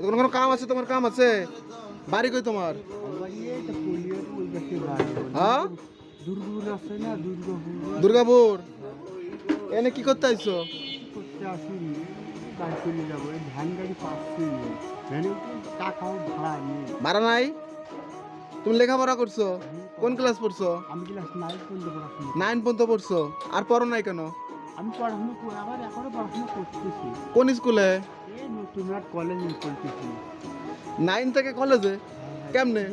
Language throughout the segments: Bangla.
কোনো কোনো কাম আছে, তোমার কাম আছে? বাড়ি কই তোমার? হ্যাঁ, দুর্গাপুর। এনে কি করতে আইছো? ভাড়া নাই? তুমি লেখাপড়া করছো? কোন ক্লাস পড়ছো? আমি ক্লাস 9 পর্যন্ত পড়াশোনা। 9 পর্যন্ত পড়ছো, আর পড়ো নাই কেন? আমি পড়াশোনা করে আবার এখনো পড়াশোনা করতেছি। কোন স্কুলে? এই নতুন আর কলেজে পড়তেছি। 9 থেকে কলেজে? কেমনে?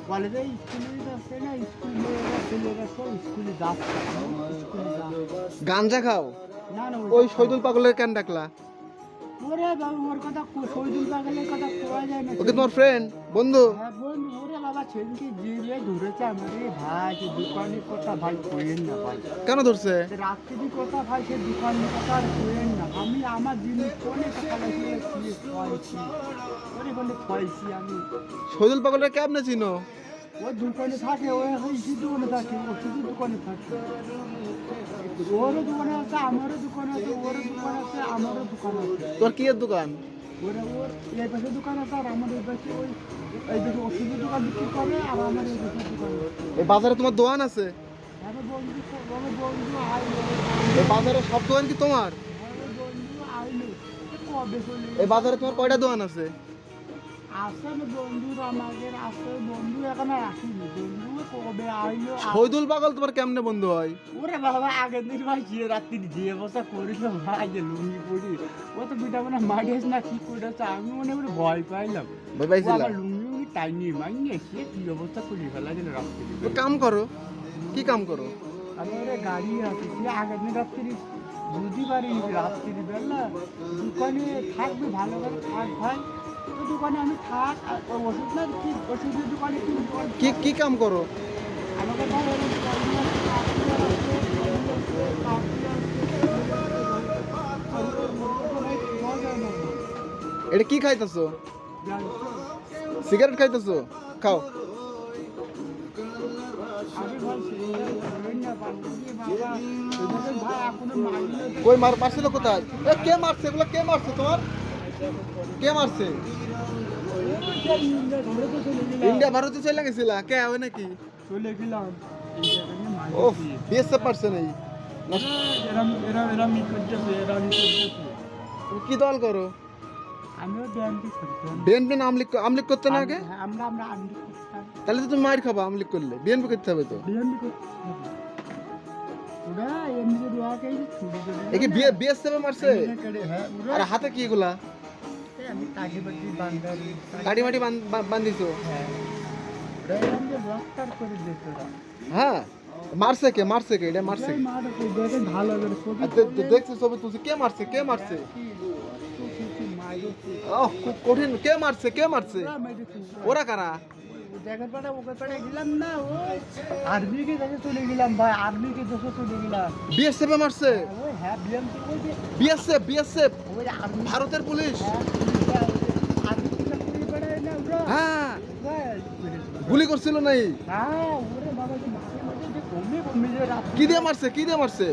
কলেজে স্কুলে আছে না, স্কুলে ছেলেরা সব স্কুলে যাচ্ছে। স্কুলে যাচ্ছে। গাঞ্জা খাও? না না, ওই শহীদুল পাগলের কেন ডাকলা? ওরে বাবা, ওর কথা শহীদুল পাগলের কথা কোয়া যায় না। ওকে তোমার ফ্রেন্ড, বন্ধু? হ্যাঁ বন্ধু, ওরে বাবা সেদিনকে জিরে ধরেছে আমারে ভাই, সে দোকানের কথা ভাই কইেন না ভাই। কেন ধরছে? রাত্রি কথা ভাই, সে দোকানের কথা আর কইেন না। আমি আমার জিনিস অনেক টাকা লাগিয়ে খাইছি, ওরে বলে খাইছি আমি। শহীদুল পাগলের কেমনে চিনো? ওই দোকানে থাকে, ওই ইসির দোকানে থাকে, ওষুধের দোকানে থাকে। ওরও দোকানে আছে, আমারও দোকান আছে, ওরও দোকান আছে, আমারও দোকান আছে। তোর কি এর দোকান? ওর এই পাশে দোকান আছে, আর আমার এই পাশে ওই এই পাশে ওষুধের দোকান বিক্রি করে, আর আমার এই পাশে দোকান আছে। এই বাজারে তোমার দোকান আছে? আমার বন্ধু আইলো, এই বাজারে সব দোকান কি তোমার? আমার বন্ধু আইলো, কবে চলে এই বাজারে তোমার কয়টা দোকান আছে? আসে না বন্ধুর, আমাদের আসে বন্ধু, এখন আর আসেনি। বন্ধু কবে আইলো। শহীদুল পাগল তোমার কেমনে বন্ধু হয়? ওরে বাবা, আগের দিন ভাই যে রাত্রি যে অবস্থা করিল ভাই, যে লুঙ্গি পরি, ও তো দুটা মানে মারিস না কি করেছে, আমি মনে করে ভয় পাইলাম। ভয় পাইছিলা? আমার লুঙ্গি টাইনি মাইনে সে কি অবস্থা করি ফেলা যেন রাত্রি। তো কাম করো, কি কাম করো? আমি ওরে গাড়ি আছে, সে আগের দিন রাত্রি বুঝতে পারিনি রাত্রি বেলা দোকানে থাকবে, ভালো করে থাক ভাই। তো দোকানে আমি থাক, আর ওই ওষুধ না কি ওষুধের দোকানে কি কি কাম করো? আমাকে ভাই ওরকম গাড়ি আছে, কাপড় আছে। এটা কি খাইতেছো? সিগারেট খাইতেছো? খাও। কই মারছিল কোথায়? এ কে মারছে এগুলো? কে মারছে তোমার? কে মারছে? ইন্ডিয়া ভারতে চলে গেছিলা? কে হয় নাকি? চলে গেলাম। ও বিএসএফ মারছে নাই? তুমি কি দল করো? আমিও বিএনপি করতাম। বিএনপি আমলিক করতে না আগে? আমরা আমলি করতাম। তাহলে তো তুমি মার খাবা আমলিক করলে। বিএনপি করতে হবে তো। বিএনপি করতাম। ওরা এমনি রোয়াকে ছুরি করে। এ কি বিএসএফ মারছে? হ্যাঁ, আর হাতে কি এগুলা? আমি কাটি বাটি বান্দারি। কাটি মাটি বান্ধিছো? হ্যাঁ। ওরা এমনি রক্তার করে দিত ওরা। হ্যাঁ, মারছে কে? মারছে কে? এটা মারছে কে? মার কই দেখেন ভালো করে ছবি দেখছি ছবি তুলছি। কে মারছে? কে মারছে? ওহ, খুব কঠিন। কে মারছে? কে মারছে? ওরা কারা? দেখেন পাড়া ওকে পাড়া গেলাম না, ওই আর্মিকে দেখে চলে গেলাম ভাই, আর্মিকে দেখে চলে গেলাম। বিএসএফ মারছে? ওই হ্যাঁ বিএমপি ওই যে বিএসএফ ওই আর্মি, ভারতের পুলিশ। আর্মি করে বেড়ায় না ওরা। হ্যাঁ, হ্যাঁ গুলি করছিল নাই? ওরে বাবা, যে মাঝে মাঝে যে কমে কমে যে রাত কি দিয়ে মারছে? কি দিয়ে মারছে?